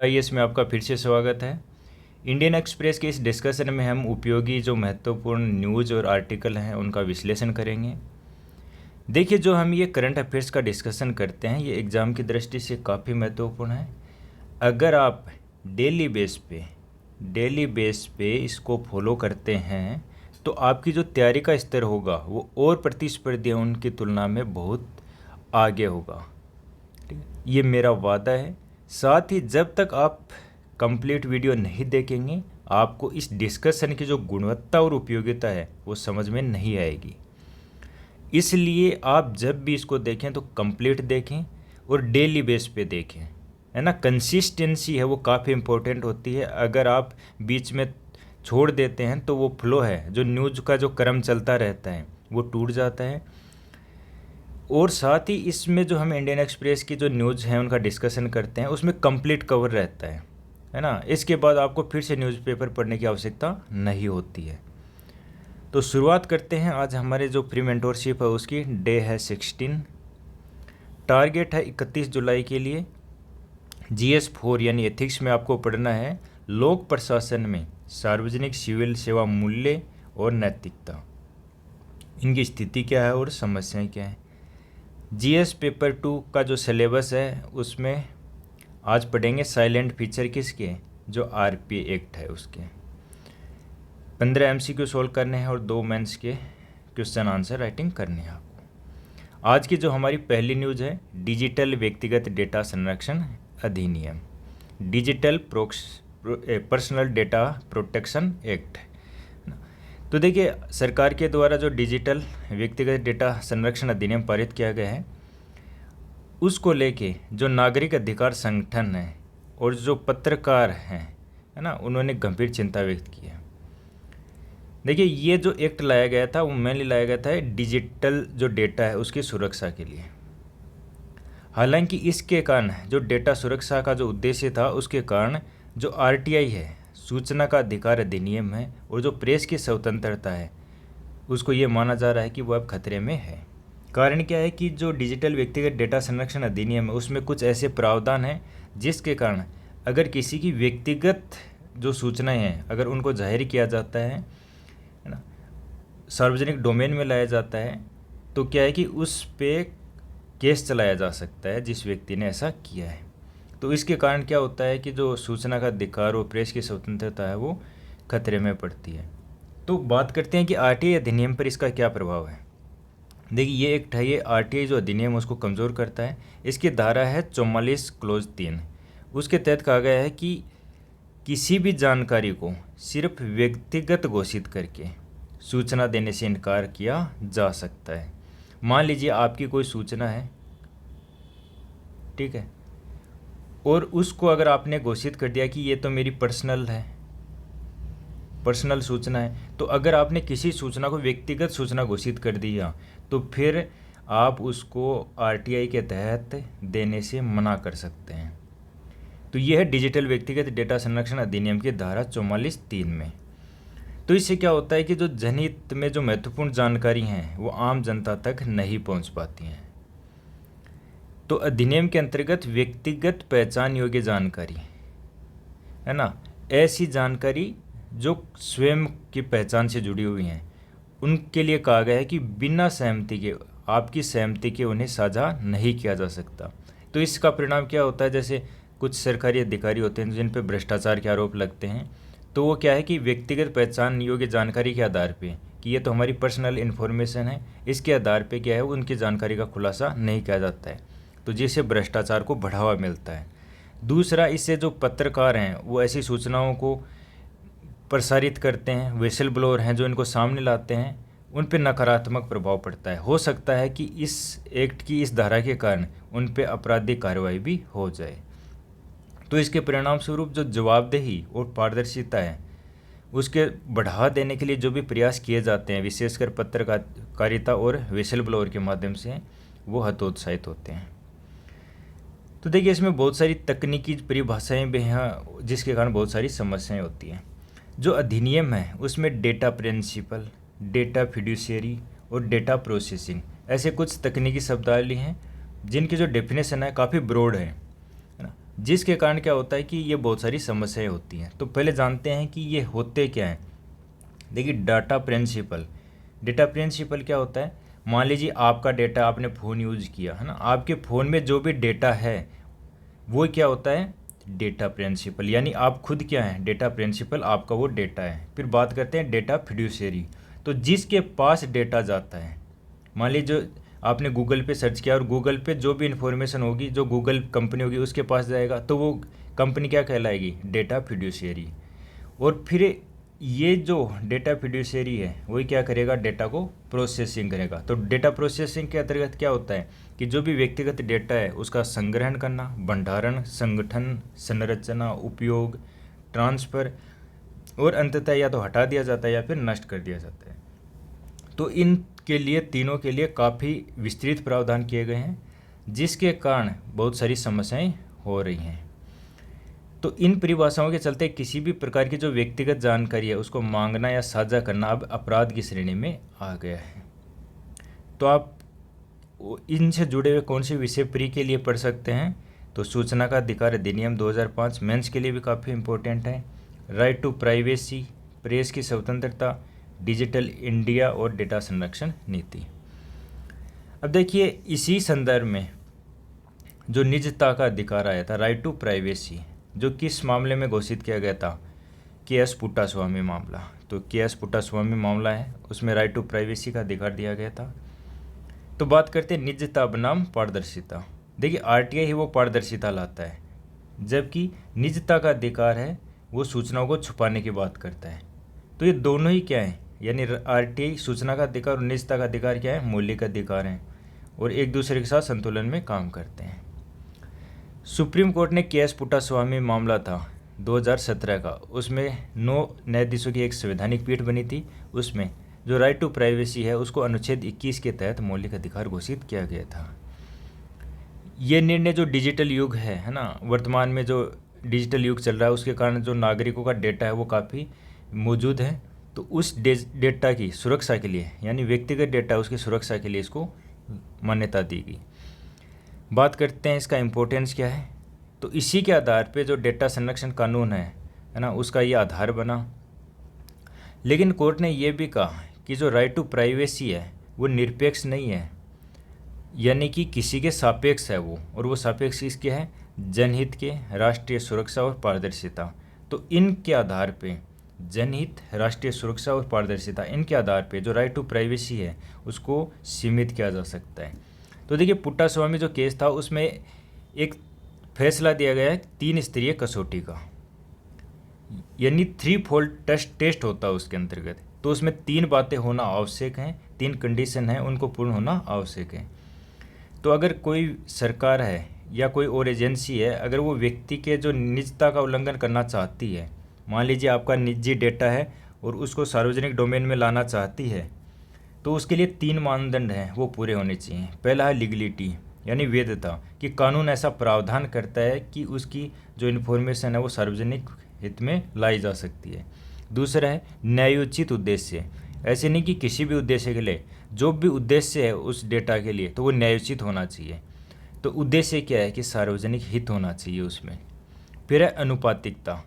इसमें आपका फिर से स्वागत है। इंडियन एक्सप्रेस के इस डिस्कशन में हम उपयोगी जो महत्वपूर्ण न्यूज़ और आर्टिकल हैं उनका विश्लेषण करेंगे। देखिए, जो हम ये करंट अफेयर्स का डिस्कशन करते हैं ये एग्ज़ाम की दृष्टि से काफ़ी महत्वपूर्ण है। अगर आप डेली बेस पे इसको फॉलो करते हैं तो आपकी जो तैयारी का स्तर होगा वो और प्रतिस्पर्धी उनकी तुलना में बहुत आगे होगा। ठीक है, ये मेरा वादा है। साथ ही जब तक आप कंप्लीट वीडियो नहीं देखेंगे आपको इस डिस्कशन की जो गुणवत्ता और उपयोगिता है वो समझ में नहीं आएगी। इसलिए आप जब भी इसको देखें तो कंप्लीट देखें और डेली बेस पे देखें, है ना। कंसिस्टेंसी है वो काफ़ी इम्पोर्टेंट होती है। अगर आप बीच में छोड़ देते हैं तो वो फ्लो है, जो न्यूज़ का जो क्रम चलता रहता है वो टूट जाता है। और साथ ही इसमें जो हम इंडियन एक्सप्रेस की जो न्यूज़ हैं उनका डिस्कशन करते हैं उसमें कंप्लीट कवर रहता है ना। इसके बाद आपको फिर से न्यूज़पेपर पढ़ने की आवश्यकता नहीं होती है। तो शुरुआत करते हैं। आज हमारे जो प्री मेंटोरशिप है उसकी डे है 16। टारगेट है 31 जुलाई के लिए। GS4 यानी एथिक्स में आपको पढ़ना है लोक प्रशासन में सार्वजनिक सिविल सेवा मूल्य और नैतिकता, इनकी स्थिति क्या है और समस्याएं क्या हैं। GS पेपर 2 का जो सिलेबस है उसमें आज पढ़ेंगे साइलेंट फीचर किसके, जो RPA एक्ट है उसके। 15 MCQ सोल्व करने हैं और 2 मेंस के क्वेश्चन आंसर राइटिंग करनी है आपको। आज की जो हमारी पहली न्यूज़ है डिजिटल व्यक्तिगत डेटा संरक्षण अधिनियम, digital personal data protection act. तो देखिए, सरकार के द्वारा जो डिजिटल व्यक्तिगत डेटा संरक्षण अधिनियम पारित किया गया है उसको लेके जो नागरिक अधिकार संगठन है और जो पत्रकार हैं, है ना, उन्होंने गंभीर चिंता व्यक्त की है। देखिए, ये जो एक्ट लाया गया था वो मेनली लाया गया था डिजिटल जो डेटा है उसकी सुरक्षा के लिए। हालांकि इसके कारण जो डेटा सुरक्षा का जो उद्देश्य था उसके कारण जो RTI है, सूचना का अधिकार अधिनियम है, और जो प्रेस की स्वतंत्रता है उसको ये माना जा रहा है कि वो अब खतरे में है। कारण क्या है कि जो डिजिटल व्यक्तिगत डेटा संरक्षण अधिनियम है उसमें कुछ ऐसे प्रावधान हैं जिसके कारण अगर किसी की व्यक्तिगत जो सूचनाएं हैं अगर उनको जाहिर किया जाता है ना, सार्वजनिक डोमेन में लाया जाता है, तो क्या है कि उस पे केस चलाया जा सकता है जिस व्यक्ति ने ऐसा किया है। तो इसके कारण क्या होता है कि जो सूचना का अधिकार और प्रेस की स्वतंत्रता है वो खतरे में पड़ती है। तो बात करते हैं कि RTI अधिनियम पर इसका क्या प्रभाव है। देखिए, ये एक्ट है, ये RTI जो अधिनियम उसको कमज़ोर करता है। इसकी धारा है 44 क्लोज 3। उसके तहत कहा गया है कि किसी भी जानकारी को सिर्फ व्यक्तिगत घोषित करके सूचना देने से इनकार किया जा सकता है। मान लीजिए आपकी कोई सूचना है, ठीक है, और उसको अगर आपने घोषित कर दिया कि ये तो मेरी पर्सनल सूचना है, तो अगर आपने किसी सूचना को व्यक्तिगत सूचना घोषित कर दिया तो फिर आप उसको RTI के तहत देने से मना कर सकते हैं। तो यह है डिजिटल व्यक्तिगत डेटा संरक्षण अधिनियम की धारा 44(3) में। तो इससे क्या होता है कि जो जनहित में जो महत्वपूर्ण जानकारी हैं वो आम जनता तक नहीं पहुंच पाती हैं। तो अधिनियम के अंतर्गत व्यक्तिगत पहचान योग्य जानकारी, है ना, ऐसी जानकारी जो स्वयं की पहचान से जुड़ी हुई हैं उनके लिए कहा गया है कि बिना सहमति के, आपकी सहमति के उन्हें साझा नहीं किया जा सकता। तो इसका परिणाम क्या होता है, जैसे कुछ सरकारी अधिकारी होते हैं जिन पर भ्रष्टाचार के आरोप लगते हैं, तो वो क्या है कि व्यक्तिगत पहचान योग्य जानकारी के आधार पे कि ये तो हमारी पर्सनल इन्फॉर्मेशन है, इसके आधार पे क्या है उनकी जानकारी का खुलासा नहीं किया जाता है, तो जिससे भ्रष्टाचार को बढ़ावा मिलता है। दूसरा, इससे जो पत्रकार हैं वो ऐसी सूचनाओं को प्रसारित करते हैं, विसल ब्लोअर हैं जो इनको सामने लाते हैं, उन पर नकारात्मक प्रभाव पड़ता है। हो सकता है कि इस एक्ट की इस धारा के कारण उन पर आपराधिक कार्रवाई भी हो जाए। तो इसके परिणाम स्वरूप जो जवाबदेही और पारदर्शिता है उसके बढ़ावा देने के लिए जो भी प्रयास किए जाते हैं, विशेषकर पत्रकारिता और विसल ब्लोअर के माध्यम से, वो हतोत्साहित होते हैं। तो देखिए, इसमें बहुत सारी तकनीकी परिभाषाएं भी हैं जिसके कारण बहुत सारी समस्याएं होती हैं। जो अधिनियम है उसमें डेटा प्रिंसिपल, डेटा फिड्यूशियरी और डेटा प्रोसेसिंग ऐसे कुछ तकनीकी शब्दावली हैं जिनकी जो डेफिनेशन है काफ़ी ब्रॉड है ना। जिसके कारण क्या होता है कि ये बहुत सारी समस्याएं होती हैं। तो पहले जानते हैं कि ये होते क्या हैं। देखिए, डेटा प्रिंसिपल क्या होता है। मान लीजिए आपका डेटा, आपने फ़ोन यूज़ किया है ना, आपके फ़ोन में जो भी डेटा है वो क्या होता है, डेटा प्रिंसिपल। यानी आप खुद क्या हैं, डेटा प्रिंसिपल, आपका वो डेटा है। फिर बात करते हैं डेटा फिड्यूशियरी। तो जिसके पास डेटा जाता है, मान लीजिए जो आपने गूगल पे सर्च किया और गूगल पे जो भी इन्फॉर्मेशन होगी, जो गूगल कंपनी होगी उसके पास जाएगा, तो वो कंपनी क्या कहलाएगी, डेटा फिड्यूशियरी। और फिर ये जो डेटा फिड्यूशियरी है वही क्या करेगा, डेटा को प्रोसेसिंग करेगा। तो डेटा प्रोसेसिंग के अंतर्गत क्या होता है कि जो भी व्यक्तिगत डेटा है उसका संग्रहण करना, भंडारण, संगठन, संरचना, उपयोग, ट्रांसफ़र और अंततः या तो हटा दिया जाता है या फिर नष्ट कर दिया जाता है। तो इन के लिए, तीनों के लिए काफ़ी विस्तृत प्रावधान किए गए हैं, जिसके कारण बहुत सारी समस्याएं हो रही हैं। तो इन परिभाषाओं के चलते किसी भी प्रकार की जो व्यक्तिगत जानकारी है उसको मांगना या साझा करना अब अपराध की श्रेणी में आ गया है। तो आप इनसे जुड़े हुए कौन से विषय प्री के लिए पढ़ सकते हैं, तो सूचना का अधिकार अधिनियम 2005 मेंस के लिए भी काफ़ी इम्पोर्टेंट है। राइट टू प्राइवेसी, प्रेस की स्वतंत्रता, डिजिटल इंडिया और डेटा संरक्षण नीति। अब देखिए, इसी संदर्भ में जो निजता का अधिकार आया था, राइट टू प्राइवेसी, जो किस मामले में घोषित किया गया था, के.एस. पुट्टास्वामी मामला। तो के.एस. पुट्टास्वामी मामला है, उसमें राइट टू प्राइवेसी का अधिकार दिया गया था। तो बात करते हैं निजता बनाम पारदर्शिता। देखिए, आरटीआई ही वो पारदर्शिता लाता है, जबकि निजता का अधिकार है वो सूचनाओं को छुपाने की बात करता है। तो ये दोनों ही क्या है, यानी आरटीआई सूचना का अधिकार और निजता का अधिकार क्या है, मौलिक अधिकार हैं और एक दूसरे के साथ संतुलन में काम करते हैं। सुप्रीम कोर्ट ने के.एस. पुट्टास्वामी मामला था 2017 का, उसमें 9 न्यायाधीशों की एक संवैधानिक पीठ बनी थी। उसमें जो राइट टू प्राइवेसी है उसको अनुच्छेद 21 के तहत मौलिक अधिकार घोषित किया गया था। ये निर्णय जो डिजिटल युग है ना, वर्तमान में जो डिजिटल युग चल रहा है उसके कारण जो नागरिकों का डेटा है वो काफ़ी मौजूद है। तो उस डेटा की सुरक्षा के लिए, यानी व्यक्तिगत डेटा उसकी सुरक्षा के लिए इसको मान्यता दी गई। बात करते हैं इसका इम्पोर्टेंस क्या है। तो इसी के आधार पे जो डेटा संरक्षण कानून है ना, उसका ये आधार बना। लेकिन कोर्ट ने ये भी कहा कि जो राइट टू प्राइवेसी है वो निरपेक्ष नहीं है, यानी कि किसी के सापेक्ष है वो, और वो सापेक्ष इसके है जनहित के, राष्ट्रीय सुरक्षा और पारदर्शिता। तो इनके आधार पे, जनहित, राष्ट्रीय सुरक्षा और पारदर्शिता, इनके आधार पे जो राइट टू प्राइवेसी है उसको सीमित किया जा सकता है। तो देखिए, पुट्टास्वामी जो केस था उसमें एक फैसला दिया गया है 3 स्तरीय कसौटी का, यानी 3 फोल्ड टेस्ट होता है उसके अंतर्गत। तो उसमें 3 बातें होना आवश्यक हैं, 3 कंडीशन हैं, उनको पूर्ण होना आवश्यक है। तो अगर कोई सरकार है या कोई और एजेंसी है, अगर वो व्यक्ति के जो निजता का उल्लंघन करना चाहती है, मान लीजिए आपका निजी डेटा है और उसको सार्वजनिक डोमेन में लाना चाहती है, तो उसके लिए 3 मानदंड हैं वो पूरे होने चाहिए। पहला है लीगलिटी, यानी वैधता, कि कानून ऐसा प्रावधान करता है कि उसकी जो इन्फॉर्मेशन है वो सार्वजनिक हित में लाई जा सकती है। दूसरा है न्यायोचित उद्देश्य, ऐसे नहीं कि किसी भी उद्देश्य के लिए, जो भी उद्देश्य है उस डेटा के लिए तो वो न्यायोचित होना चाहिए। तो उद्देश्य क्या है कि सार्वजनिक हित होना चाहिए उसमें। फिर है अनुपातिकता,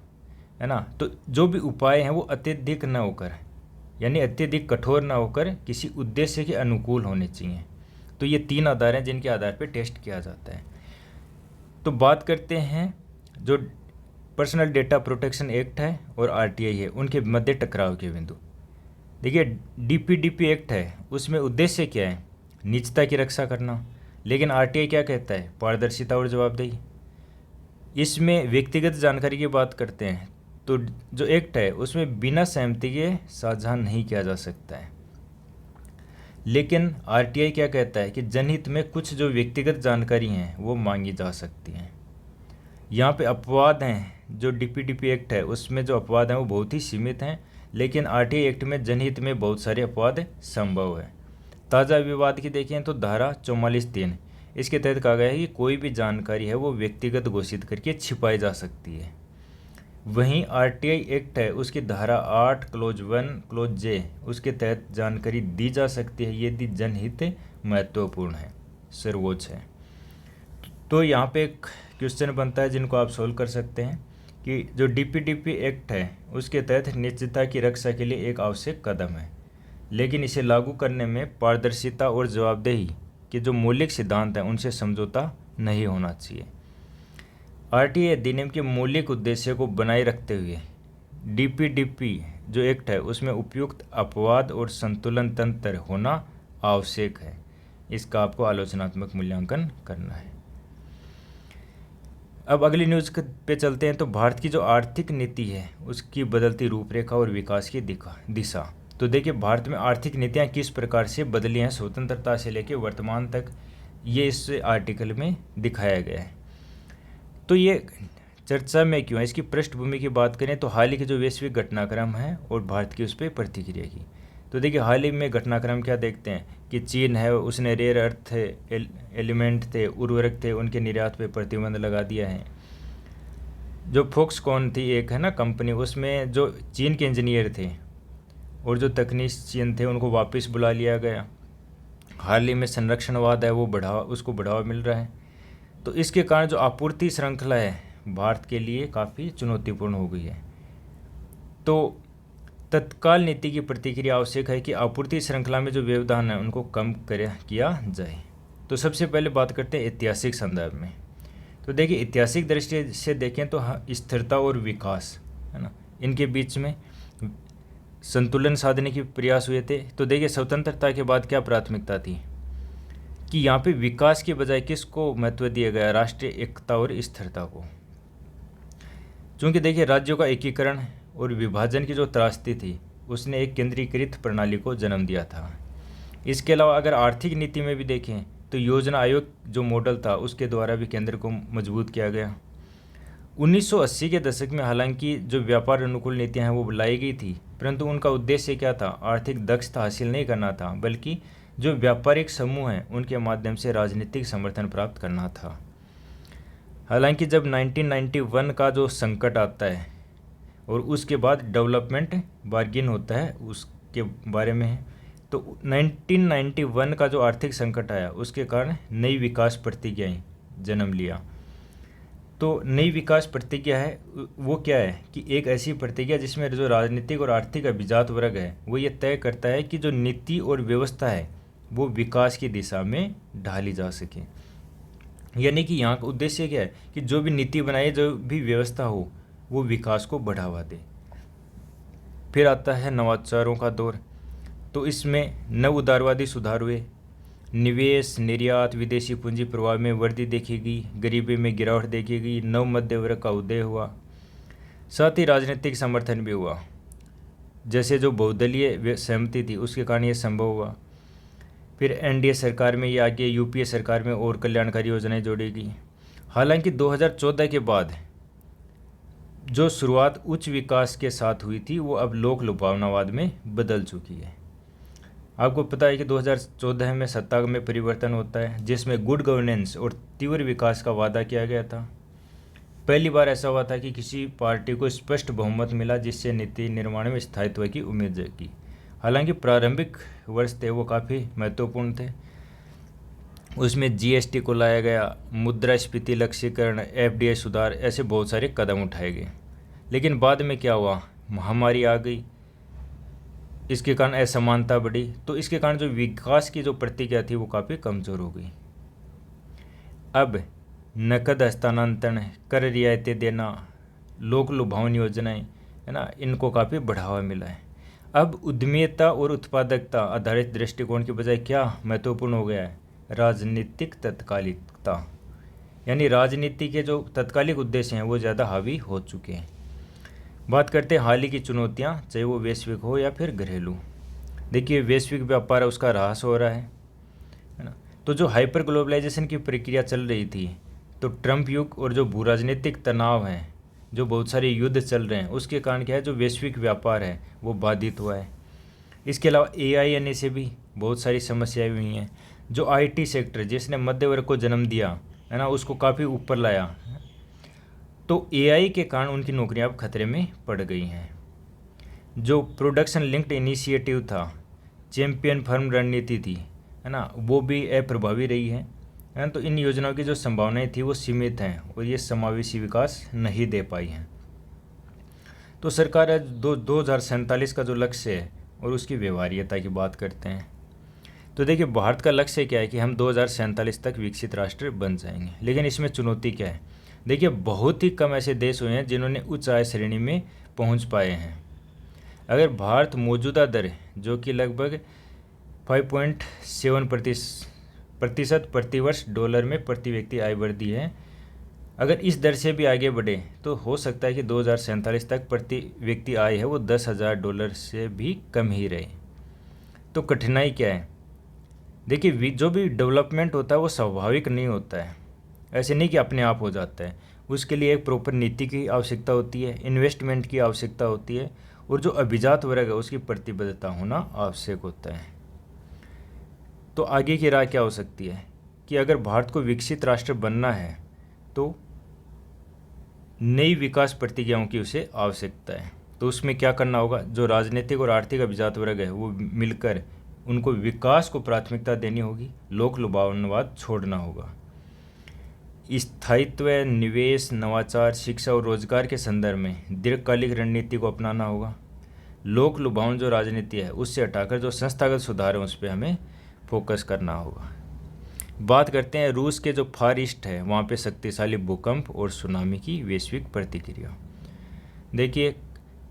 है ना, तो जो भी उपाय हैं वो अत्यधिक न होकर, यानी अत्यधिक कठोर न होकर किसी उद्देश्य के अनुकूल होने चाहिए। तो ये 3 आधार हैं जिनके आधार पर टेस्ट किया जाता है। तो बात करते हैं जो पर्सनल डेटा प्रोटेक्शन एक्ट है और आरटीआई है, उनके मध्य टकराव के बिंदु। देखिए, डीपीडीपी एक्ट है, उसमें उद्देश्य क्या है, निजता की रक्षा करना। लेकिन आरटीआई क्या कहता है, पारदर्शिता और जवाबदेही। इसमें व्यक्तिगत जानकारी की बात करते हैं, तो जो एक्ट है उसमें बिना सहमति के साझा नहीं किया जा सकता है। लेकिन आरटीआई क्या कहता है कि जनहित में कुछ जो व्यक्तिगत जानकारी हैं वो मांगी जा सकती हैं। यहाँ पे अपवाद हैं, जो डीपीडीपी एक्ट है उसमें जो अपवाद हैं वो बहुत ही सीमित हैं, लेकिन आरटीआई एक्ट में जनहित में बहुत सारे अपवाद संभव है। ताज़ा विवाद की देखें तो धारा 44(3), इसके तहत कहा गया है कि कोई भी जानकारी है वो व्यक्तिगत घोषित करके छिपाई जा सकती है। वहीं आरटीआई एक्ट है उसकी धारा 8 क्लोज 1 क्लोज जे, उसके तहत जानकारी दी जा सकती है यदि जनहित महत्वपूर्ण है, सर्वोच्च है। तो यहाँ पे क्वेश्चन बनता है जिनको आप सोल्व कर सकते हैं कि जो डीपीडीपी एक्ट है उसके तहत निश्चितता की रक्षा के लिए एक आवश्यक कदम है, लेकिन इसे लागू करने में पारदर्शिता और जवाबदेही के जो मौलिक सिद्धांत हैं उनसे समझौता नहीं होना चाहिए। आरटीआई अधिनियम के मौलिक उद्देश्य को बनाए रखते हुए डीपीडीपी जो एक्ट है उसमें उपयुक्त अपवाद और संतुलन तंत्र होना आवश्यक है। इसका आपको आलोचनात्मक मूल्यांकन करना है। अब अगली न्यूज़ पे चलते हैं। तो भारत की जो आर्थिक नीति है उसकी बदलती रूपरेखा और विकास की दिशा। तो देखिए भारत में आर्थिक नीतियाँ किस प्रकार से बदली हैं स्वतंत्रता से लेकर वर्तमान तक, ये इस आर्टिकल में दिखाया गया है। तो ये चर्चा में क्यों है, इसकी पृष्ठभूमि की बात करें तो हाल ही के जो वैश्विक घटनाक्रम है और भारत की उस पर प्रतिक्रिया की। तो देखिए हाल ही में घटनाक्रम क्या देखते हैं कि चीन है उसने रेयर अर्थ एलिमेंट थे, उर्वरक थे, उनके निर्यात पे प्रतिबंध लगा दिया है। जो फॉक्सकॉन थी एक है ना कंपनी, उसमें जो चीन के इंजीनियर थे और जो तकनीशियन थे उनको वापस बुला लिया गया। हाल ही में संरक्षणवाद है वो उसको बढ़ावा मिल रहा है। तो इसके कारण जो आपूर्ति श्रृंखला है भारत के लिए काफ़ी चुनौतीपूर्ण हो गई है। तो तत्काल नीति की प्रतिक्रिया आवश्यक है कि आपूर्ति श्रृंखला में जो व्यवधान है उनको कम किया जाए। तो सबसे पहले बात करते हैं ऐतिहासिक संदर्भ में। तो देखिए ऐतिहासिक दृष्टि से देखें तो स्थिरता और विकास है ना, इनके बीच में संतुलन साधने के प्रयास हुए थे। तो देखिए स्वतंत्रता के बाद क्या प्राथमिकता थी कि यहाँ पे विकास के बजाय किसको महत्व दिया गया, राष्ट्रीय एकता और स्थिरता को। क्योंकि देखिए राज्यों का एकीकरण और विभाजन की जो त्रासदी थी उसने एक केंद्रीकृत प्रणाली को जन्म दिया था। इसके अलावा अगर आर्थिक नीति में भी देखें तो योजना आयोग जो मॉडल था उसके द्वारा भी केंद्र को मजबूत किया गया। 1980 के दशक में हालांकि जो व्यापार अनुकूल नीतियां हैं वो लाई गई थी, परंतु उनका उद्देश्य क्या था, आर्थिक दक्षता हासिल नहीं करना था, बल्कि जो व्यापारिक समूह हैं उनके माध्यम से राजनीतिक समर्थन प्राप्त करना था। हालांकि जब 1991 का जो संकट आता है और उसके बाद डेवलपमेंट बार्गिन होता है उसके बारे में है, तो 1991 का जो आर्थिक संकट आया उसके कारण नई विकास प्रतिज्ञाएं जन्म लिया। तो नई विकास प्रतिज्ञा है वो क्या है कि एक ऐसी प्रतिज्ञा जिसमें जो राजनीतिक और आर्थिक अभिजात वर्ग है वो ये तय करता है कि जो नीति और व्यवस्था है वो विकास की दिशा में ढाली जा सके। यानी कि यहाँ का उद्देश्य क्या है कि जो भी नीति बनाए, जो भी व्यवस्था हो वो विकास को बढ़ावा दे। फिर आता है नवाचारों का दौर। तो इसमें नव उदारवादी सुधार हुए, निवेश, निर्यात, विदेशी पूंजी प्रवाह में वृद्धि देखेगी, गरीबी में गिरावट देखेगी, नव मध्य वर्ग का उदय हुआ। साथ ही राजनीतिक समर्थन भी हुआ, जैसे जो बहुदलीय सहमति थी उसके कारण ये संभव हुआ। फिर एनडीए सरकार में ये आगे यूपीए सरकार में और कल्याणकारी योजनाएं जोड़ेगी। हालांकि 2014 के बाद जो शुरुआत उच्च विकास के साथ हुई थी वो अब लोक लुभावनावाद में बदल चुकी है। आपको पता है कि 2014 में सत्ता में परिवर्तन होता है जिसमें गुड गवर्नेंस और तीव्र विकास का वादा किया गया था। पहली बार ऐसा हुआ था कि किसी पार्टी को स्पष्ट बहुमत मिला जिससे नीति निर्माण में स्थायित्व की उम्मीद जगी। हालांकि प्रारंभिक वर्ष थे वो काफ़ी महत्वपूर्ण थे। उसमें जीएसटी को लाया गया, मुद्रास्फीति लक्ष्यीकरण, एफडीआई सुधार, ऐसे बहुत सारे कदम उठाए गए। लेकिन बाद में क्या हुआ, महामारी आ गई, इसके कारण असमानता बढ़ी। तो इसके कारण जो विकास की जो प्रतिज्ञा थी वो काफ़ी कमज़ोर हो गई। अब नकद हस्तांतरण, कर रियायतें देना, लोक लुभावन योजनाएं है ना, इनको काफ़ी बढ़ावा मिला है। अब उद्यमिता और उत्पादकता आधारित दृष्टिकोण के बजाय क्या महत्वपूर्ण हो गया है, राजनीतिक तत्कालिकता। यानी राजनीति के जो तत्कालिक उद्देश्य हैं वो ज़्यादा हावी हो चुके हैं। बात करते हैं हाल ही की चुनौतियाँ, चाहे वो वैश्विक हो या फिर घरेलू। देखिए वैश्विक व्यापार है उसका ह्रास हो रहा है ना। तो जो हाइपर ग्लोबलाइजेशन की प्रक्रिया चल रही थी, तो ट्रंप युग और जो भू राजनीतिक तनाव है, जो बहुत सारे युद्ध चल रहे हैं, उसके कारण क्या है जो वैश्विक व्यापार है वो बाधित हुआ है। इसके अलावा एआई आने से भी बहुत सारी समस्याएं हुई हैं। जो आईटी सेक्टर जिसने मध्य वर्ग को जन्म दिया है ना, उसको काफ़ी ऊपर लाया, तो एआई के कारण उनकी नौकरियां अब खतरे में पड़ गई हैं। जो प्रोडक्शन लिंक्ड इनिशिएटिव था, चैंपियन फर्म रणनीति थी है ना, वो भी अप्रभावी रही है। है ना। तो इन योजनाओं की जो संभावनाएं थी वो सीमित हैं और ये समावेशी विकास नहीं दे पाई हैं। तो सरकार आज 2047 का जो लक्ष्य है और उसकी व्यवहार्यता की बात करते हैं। तो देखिए, भारत का लक्ष्य क्या है कि हम 2047 तक विकसित राष्ट्र बन जाएंगे, लेकिन इसमें चुनौती क्या है। देखिए, बहुत ही कम ऐसे देश हुए हैं जिन्होंने उच्च आय श्रेणी में पहुंच पाए हैं। अगर भारत मौजूदा दर जो कि लगभग 5.7% प्रतिवर्ष डॉलर में प्रति व्यक्ति आय वृद्धि है, अगर इस दर से भी आगे बढ़े तो हो सकता है कि 2047 तक प्रति व्यक्ति आय है वो $10,000 से भी कम ही रहे। तो कठिनाई क्या है। देखिए, जो भी डेवलपमेंट होता है वो स्वाभाविक नहीं होता है, ऐसे नहीं कि अपने आप हो जाता है। उसके लिए एक प्रॉपर नीति की आवश्यकता होती है, इन्वेस्टमेंट की आवश्यकता होती है, और जो अभिजात वर्ग है उसकी प्रतिबद्धता होना आवश्यक होता है। तो आगे की राह क्या हो सकती है कि अगर भारत को विकसित राष्ट्र बनना है तो नई विकास प्रतिज्ञाओं की उसे आवश्यकता है। तो उसमें क्या करना होगा, जो राजनीतिक और आर्थिक अभिजात वर्ग है वो मिलकर उनको विकास को प्राथमिकता देनी होगी, लोक लुभावनवाद छोड़ना होगा। स्थायित्व, निवेश, नवाचार, शिक्षा और रोजगार के संदर्भ में दीर्घकालिक रणनीति को अपनाना होगा। लोक लुभावन जो राजनीति है उससे हटाकर जो संस्थागत सुधार है उस पर हमें फोकस करना होगा। बात करते हैं रूस के जो फार ईस्ट है वहाँ पे शक्तिशाली भूकंप और सुनामी की वैश्विक प्रतिक्रिया। देखिए,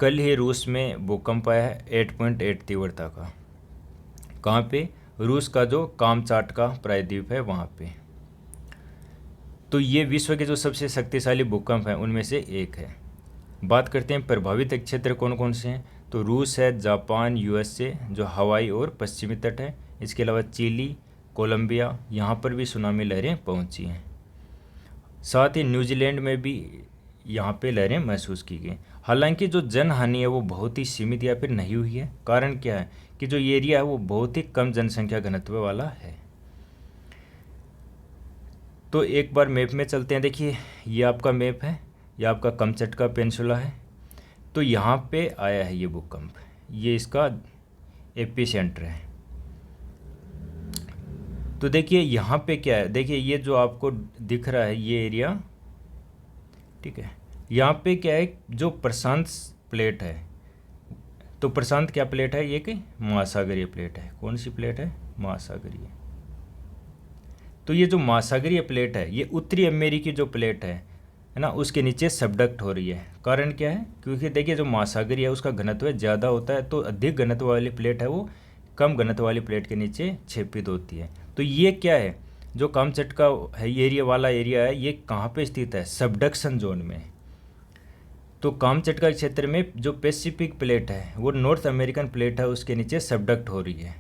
कल ही रूस में भूकंप आया है 8.8 तीव्रता का। कहाँ पे, रूस का जो कामचाटका प्रायद्वीप है वहाँ पे। तो ये विश्व के जो सबसे शक्तिशाली भूकंप हैं उनमें से एक है। बात करते हैं प्रभावित क्षेत्र कौन कौन से हैं। तो रूस है, जापान, यूएसए जो हवाई और पश्चिमी तट है, इसके अलावा चिली, कोलंबिया, यहाँ पर भी सुनामी लहरें पहुँची हैं। साथ ही न्यूजीलैंड में भी यहाँ पे लहरें महसूस की गई। हालांकि जो जनहानि है वो बहुत ही सीमित या फिर नहीं हुई है। कारण क्या है कि जो एरिया है वो बहुत ही कम जनसंख्या घनत्व वाला है। तो एक बार मैप में चलते हैं। देखिए, ये आपका मैप है, ये आपका कमचटका पेनिनसुला है। तो यहाँ पे आया है ये भूकंप, ये इसका एपिसेंटर है। तो देखिए यहाँ पे क्या है, देखिए ये जो आपको दिख रहा है ये एरिया, ठीक है। यहाँ पे क्या है, जो प्रशांत प्लेट है, तो प्रशांत क्या प्लेट है, ये कि महासागरीय प्लेट है। कौन सी प्लेट है, महासागरीय। तो ये जो महासागरीय प्लेट है ये उत्तरी अमेरिकी जो प्लेट है ना, उसके नीचे सबडक्ट हो रही है। कारण क्या है, क्योंकि देखिए जो महासागरीय है उसका घनत्व ज़्यादा होता है, तो अधिक घनत्व वाली प्लेट है वो कम घनत्व वाली प्लेट के नीचे छेपित होती है। तो ये क्या है, जो कामचटका है एरिया वाला एरिया है, ये कहाँ पे स्थित है, सबडक्शन जोन में। तो कामचटका क्षेत्र में जो पैसिफिक प्लेट है वो नॉर्थ अमेरिकन प्लेट है उसके नीचे सबडक्ट हो रही है।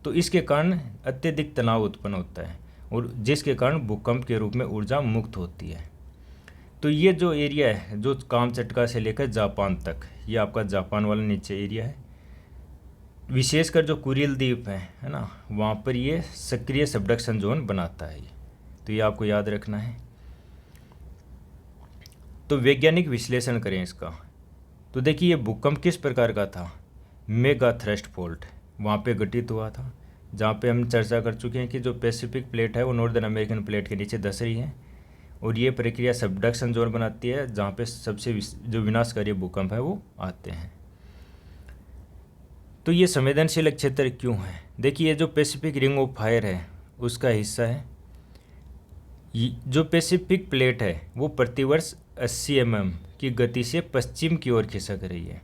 तो इसके कारण अत्यधिक तनाव उत्पन्न होता है और जिसके कारण भूकंप के रूप में ऊर्जा मुक्त होती है। तो ये जो एरिया है जो कामचटका से लेकर जापान तक, ये आपका जापान वाला नीचे एरिया है। विशेषकर जो कुरिल द्वीप है ना, वहाँ पर ये सक्रिय सबडक्शन जोन बनाता है। तो ये आपको याद रखना है। तो वैज्ञानिक विश्लेषण करें इसका। तो देखिए ये भूकंप किस प्रकार का था, मेगा थ्रस्ट फॉल्ट वहाँ पे घटित हुआ था, जहाँ पे हम चर्चा कर चुके हैं कि जो पैसिफिक प्लेट है वो नॉर्दर्न अमेरिकन प्लेट के नीचे धस रही है और ये प्रक्रिया सबडक्शन जोन बनाती है, जहाँ पे सबसे जो विनाशकारी भूकंप है वो आते हैं। तो ये संवेदनशील क्षेत्र क्यों है, देखिए ये जो पैसिफिक रिंग ऑफ फायर है उसका हिस्सा है। जो पैसिफिक प्लेट है वो प्रतिवर्ष 80 mm की गति से पश्चिम की ओर खिसक रही है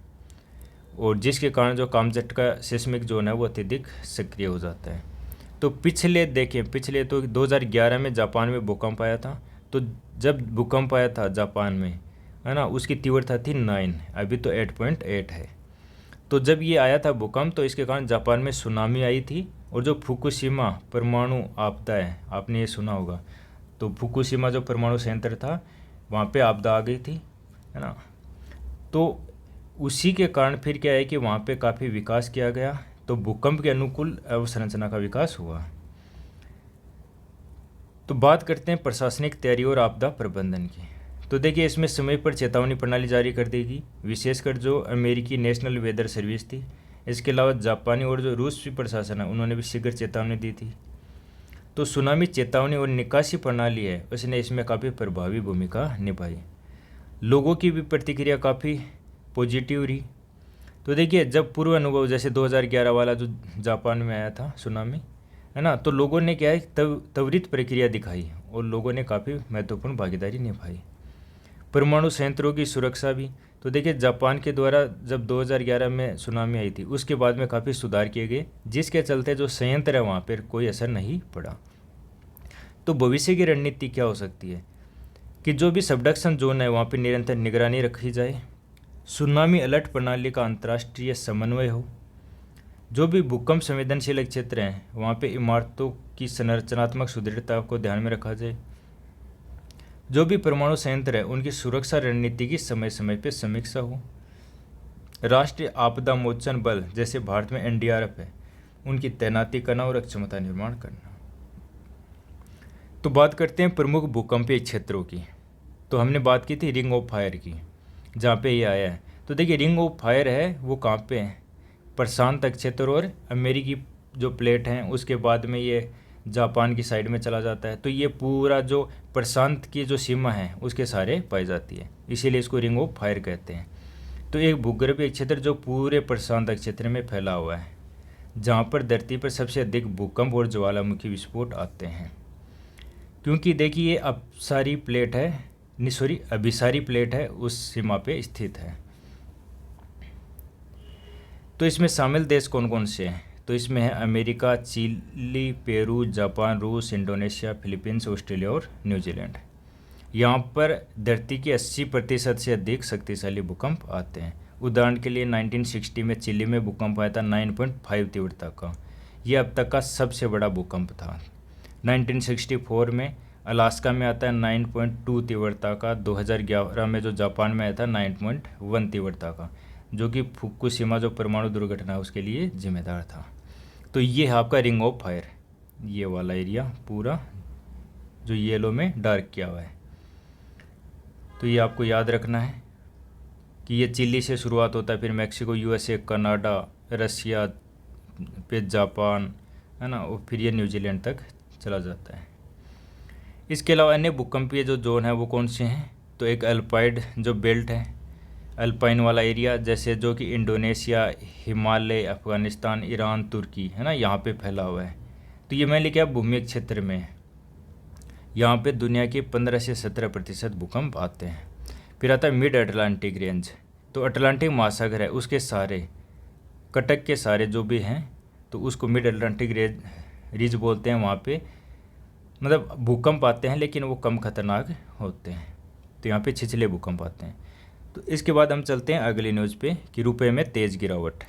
और जिसके कारण जो कामचटका सिस्मिक जोन है वो अत्यधिक सक्रिय हो जाता है। तो पिछले तो 2011 में जापान में भूकंप आया था। तो जब भूकंप आया था जापान में, है ना, उसकी तीव्रता थी 9, अभी तो 8.8 है। तो जब ये आया था भूकंप तो इसके कारण जापान में सुनामी आई थी और जो फुकुशिमा परमाणु आपदा है, आपने ये सुना होगा। तो फुकुशिमा जो परमाणु संयंत्र था वहाँ पे आपदा आ गई थी, है ना। तो उसी के कारण फिर क्या है कि वहाँ पे काफ़ी विकास किया गया, तो भूकंप के अनुकूल अवसंरचना का विकास हुआ। तो बात करते हैं प्रशासनिक तैयारी और आपदा प्रबंधन की। तो देखिए इसमें समय पर चेतावनी प्रणाली जारी कर देगी, विशेषकर जो अमेरिकी नेशनल वेदर सर्विस थी। इसके अलावा जापानी और जो रूसी प्रशासन है उन्होंने भी शीघ्र चेतावनी दी थी। तो सुनामी चेतावनी और निकासी प्रणाली है, उसने इसमें काफ़ी प्रभावी भूमिका निभाई। लोगों की भी प्रतिक्रिया काफ़ी पॉजिटिव रही। तो देखिए, जब पूर्व अनुभव जैसे 2011 वाला जो जापान में आया था सुनामी, है ना, तो लोगों ने क्या है त्वरित प्रक्रिया दिखाई और लोगों ने काफ़ी महत्वपूर्ण भागीदारी निभाई। परमाणु संयंत्रों की सुरक्षा भी, तो देखिए जापान के द्वारा जब 2011 में सुनामी आई थी उसके बाद में काफ़ी सुधार किए गए, जिसके चलते जो संयंत्र है वहाँ पर कोई असर नहीं पड़ा। तो भविष्य की रणनीति क्या हो सकती है कि जो भी सबडक्शन जोन है वहाँ पर निरंतर निगरानी रखी जाए, सुनामी अलर्ट प्रणाली का अंतर्राष्ट्रीय समन्वय हो, जो भी भूकंप संवेदनशील क्षेत्र हैं वहाँ पे इमारतों की संरचनात्मक सुदृढ़ता को ध्यान में रखा जाए, जो भी परमाणु संयंत्र है उनकी सुरक्षा रणनीति की समय समय पर समीक्षा हो, राष्ट्रीय आपदा मोचन बल जैसे भारत में NDRF है उनकी तैनाती करना और क्षमता निर्माण करना। तो बात करते हैं प्रमुख भूकंपीय क्षेत्रों की। तो हमने बात की थी रिंग ऑफ फायर की, जहाँ पे ये आया है। तो देखिए रिंग ऑफ फायर है वो कहाँ पे है, प्रशांत क्षेत्र और अमेरिकी जो प्लेट हैं उसके बाद में ये जापान की साइड में चला जाता है। तो ये पूरा जो प्रशांत की जो सीमा है उसके सारे पाई जाती है, इसीलिए इसको रिंग ऑफ फायर कहते हैं। तो एक भूगर्भीय क्षेत्र जो पूरे प्रशांत क्षेत्र में फैला हुआ है, जहाँ पर धरती पर सबसे अधिक भूकंप और ज्वालामुखी विस्फोट आते हैं। क्योंकि देखिए ये अपसारी प्लेट है, अभिसारी प्लेट है, उस सीमा पे स्थित है। तो इसमें शामिल देश कौन कौन से हैं, तो इसमें है अमेरिका, चिली, पेरू, जापान, रूस, इंडोनेशिया, फिलीपींस, ऑस्ट्रेलिया और न्यूजीलैंड। यहाँ पर धरती के 80% से अधिक शक्तिशाली भूकंप आते हैं। उदाहरण के लिए 1960 में चिली में भूकंप आया था 9.5 तीव्रता का, यह अब तक का सबसे बड़ा भूकंप था। 1964 में अलास्का में आता है 9.2 तीव्रता का। 2011 में जो जापान में आया था 9.1 तीव्रता का, जो कि फुकुशिमा जो परमाणु दुर्घटना है उसके लिए जिम्मेदार था। तो ये है आपका रिंग ऑफ फायर, ये वाला एरिया पूरा जो येलो में डार्क किया हुआ है। तो ये आपको याद रखना है कि ये चिली से शुरुआत होता है, फिर मैक्सिको, USA, कनाडा, रसिया, फिर जापान, है ना, और फिर ये न्यूजीलैंड तक चला जाता है। इसके अलावा अन्य भूकंपीय जो जोन है वो कौन से हैं, तो एक अल्पाइड जो बेल्ट है, अल्पाइन वाला एरिया, जैसे जो कि इंडोनेशिया, हिमालय, अफगानिस्तान, ईरान, तुर्की, है ना, यहाँ पे फैला हुआ है। तो ये मैंने क्या भूमि क्षेत्र में है, यहाँ पे दुनिया के 15 से 17% भूकंप आते हैं। फिर आता है मिड अटलांटिक रेंज, तो अटलांटिक महासागर है उसके सारे कटक के सारे जो भी हैं तो उसको मिड अटलांटिक रीज बोलते हैं। वहाँ पे मतलब भूकंप आते हैं लेकिन वो कम खतरनाक होते हैं, तो यहाँ पे छिछले भूकंप आते हैं। तो इसके बाद हम चलते हैं अगली न्यूज़ पे कि रुपए में तेज़ गिरावट,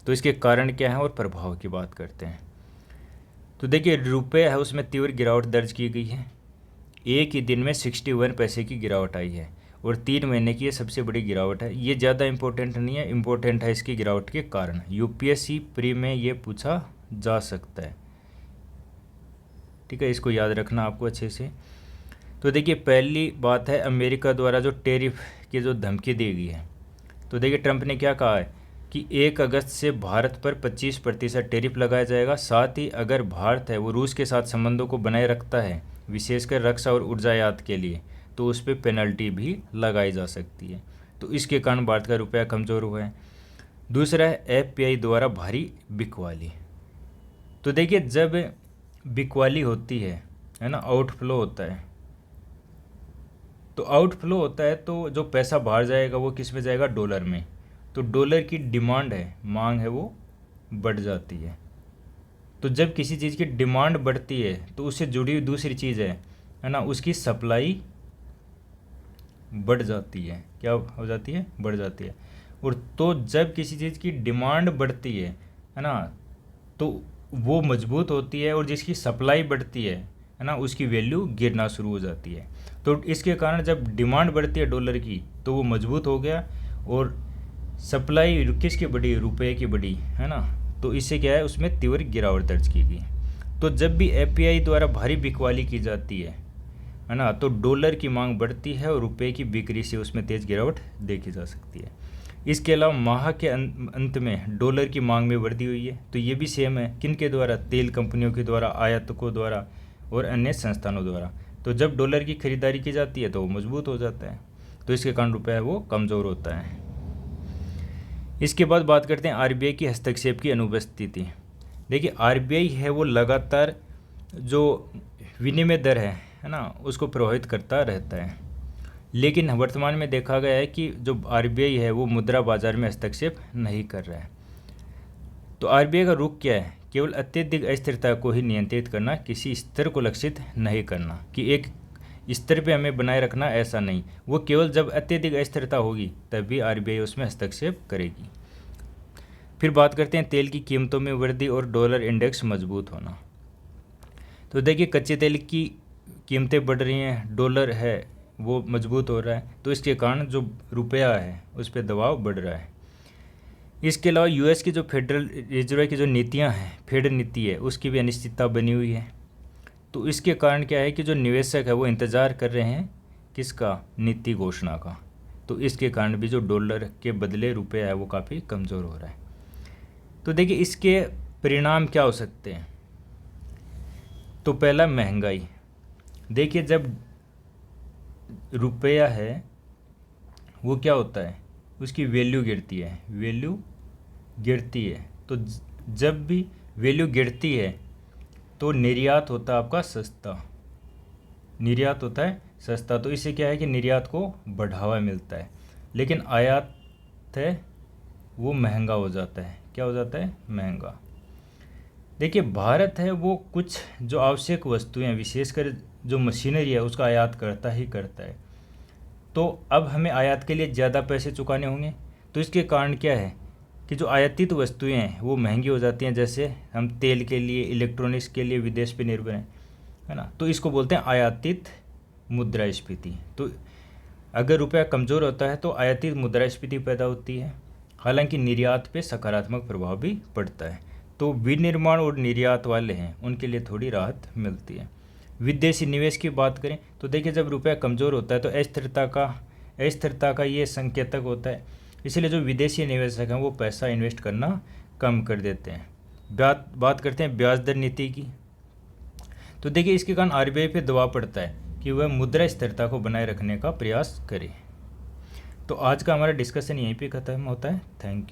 तो इसके कारण क्या है और प्रभाव की बात करते हैं। तो देखिए रुपए है उसमें तीव्र गिरावट दर्ज की गई है, एक ही दिन में 61 पैसे की गिरावट आई है और 3 महीने की ये सबसे बड़ी गिरावट है। ये ज़्यादा इंपॉर्टेंट नहीं है, इंपॉर्टेंट है इसकी गिरावट के कारण। UPSC प्री में ये पूछा जा सकता है, ठीक है, इसको याद रखना आपको अच्छे से। तो देखिए पहली बात है अमेरिका द्वारा जो टैरिफ की जो धमकी दी गई है, तो देखिए ट्रंप ने क्या कहा है कि 1 अगस्त से भारत पर 25% टैरिफ लगाया जाएगा। साथ ही अगर भारत है वो रूस के साथ संबंधों को बनाए रखता है, विशेषकर रक्षा और ऊर्जा आयात के लिए, तो उस पर पेनल्टी भी लगाई जा सकती है। तो इसके कारण भारत का रुपया कमज़ोर हुआ है। दूसरा है FPI द्वारा भारी बिकवाली। तो देखिए जब बिकवाली होती है ना, आउटफ्लो होता है, तो आउटफ्लो होता है तो जो पैसा बाहर जाएगा वो किस में जाएगा, डॉलर में। तो डॉलर की डिमांड है, मांग है, वो बढ़ जाती है। तो जब किसी चीज़ की डिमांड बढ़ती है तो उससे जुड़ी हुई दूसरी चीज़ है ना, उसकी सप्लाई बढ़ जाती है। क्या हो जाती है, बढ़ जाती है। और तो जब किसी चीज़ की डिमांड बढ़ती है ना, तो वो मजबूत होती है और जिसकी सप्लाई बढ़ती है ना, उसकी वैल्यू गिरना शुरू हो जाती है। तो इसके कारण जब डिमांड बढ़ती है डॉलर की तो वो मजबूत हो गया और सप्लाई किसकी बढ़ी, रुपए की बढ़ी, है ना। तो इससे क्या है, उसमें तीव्र गिरावट दर्ज की गई। तो जब भी FPI द्वारा भारी बिकवाली की जाती है ना, तो डॉलर की मांग बढ़ती है और रुपए की बिक्री से उसमें तेज़ गिरावट देखी जा सकती है। इसके अलावा माह के अंत में डॉलर की मांग में वृद्धि हुई है। तो ये भी सेम है, किन के द्वारा? तेल कंपनियों के द्वारा, आयातकों द्वारा और अन्य संस्थानों द्वारा। तो जब डॉलर की खरीदारी की जाती है तो वो मजबूत हो जाता है, तो इसके कारण रुपया है वो कमज़ोर होता है। इसके बाद बात करते हैं आरबीआई की हस्तक्षेप की अनुपस्थिति। देखिए आरबीआई है वो लगातार जो विनिमय दर है ना, उसको प्रभावित करता रहता है, लेकिन वर्तमान में देखा गया है कि जो आरबीआई है वो मुद्रा बाजार में हस्तक्षेप नहीं कर रहा है। तो आरबीआई का रुख क्या है? केवल अत्यधिक अस्थिरता को ही नियंत्रित करना, किसी स्तर को लक्षित नहीं करना कि एक स्तर पे हमें बनाए रखना, ऐसा नहीं। वो केवल जब अत्यधिक अस्थिरता होगी तभी आरबीआई उसमें हस्तक्षेप करेगी। फिर बात करते हैं तेल की कीमतों में वृद्धि और डॉलर इंडेक्स मजबूत होना। तो देखिए कच्चे तेल की कीमतें बढ़ रही हैं, डॉलर है वो मजबूत हो रहा है, तो इसके कारण जो रुपया है उस पर दबाव बढ़ रहा है। इसके अलावा यूएस की जो फेडरल रिजर्व की जो नीतियां हैं, फेड नीति है, उसकी भी अनिश्चितता बनी हुई है। तो इसके कारण क्या है कि जो निवेशक है वो इंतज़ार कर रहे हैं किसका? नीति घोषणा का। तो इसके कारण भी जो डॉलर के बदले रुपया है वो काफ़ी कमज़ोर हो रहा है। तो देखिए इसके परिणाम क्या हो सकते हैं? तो पहला महंगाई। देखिए जब रुपया है वो क्या होता है? उसकी वैल्यू गिरती है, वैल्यू गिरती है। तो जब भी वैल्यू गिरती है तो निर्यात होता है आपका सस्ता, निर्यात होता है सस्ता। तो इससे क्या है कि निर्यात को बढ़ावा मिलता है, लेकिन आयात है वो महंगा हो जाता है। क्या हो जाता है? महंगा। देखिए भारत है वो कुछ जो आवश्यक वस्तुएं हैं, विशेषकर जो मशीनरी है, उसका आयात करता ही करता है। तो अब हमें आयात के लिए ज़्यादा पैसे चुकाने होंगे, तो इसके कारण क्या है कि जो आयातित वस्तुएं हैं वो महंगी हो जाती हैं। जैसे हम तेल के लिए, इलेक्ट्रॉनिक्स के लिए विदेश पे निर्भर हैं, है ना, तो इसको बोलते हैं आयातित मुद्रास्फीति। तो अगर रुपया कमज़ोर होता है तो आयातित मुद्रास्फीति पैदा होती है। हालांकि निर्यात पे सकारात्मक प्रभाव भी पड़ता है। तो विनिर्माण और निर्यात वाले हैं उनके लिए थोड़ी राहत मिलती है। विदेशी निवेश की बात करें तो देखिए जब रुपया कमज़ोर होता है तो अस्थिरता का ये संकेतक होता है, इसलिए जो विदेशी निवेशक हैं वो पैसा इन्वेस्ट करना कम कर देते हैं। बात करते हैं ब्याज दर नीति की। तो देखिए इसके कारण आरबीआई पे दबाव पड़ता है कि वह मुद्रा स्थिरता को बनाए रखने का प्रयास करे। तो आज का हमारा डिस्कशन यहीं पे ख़त्म होता है। Thank you.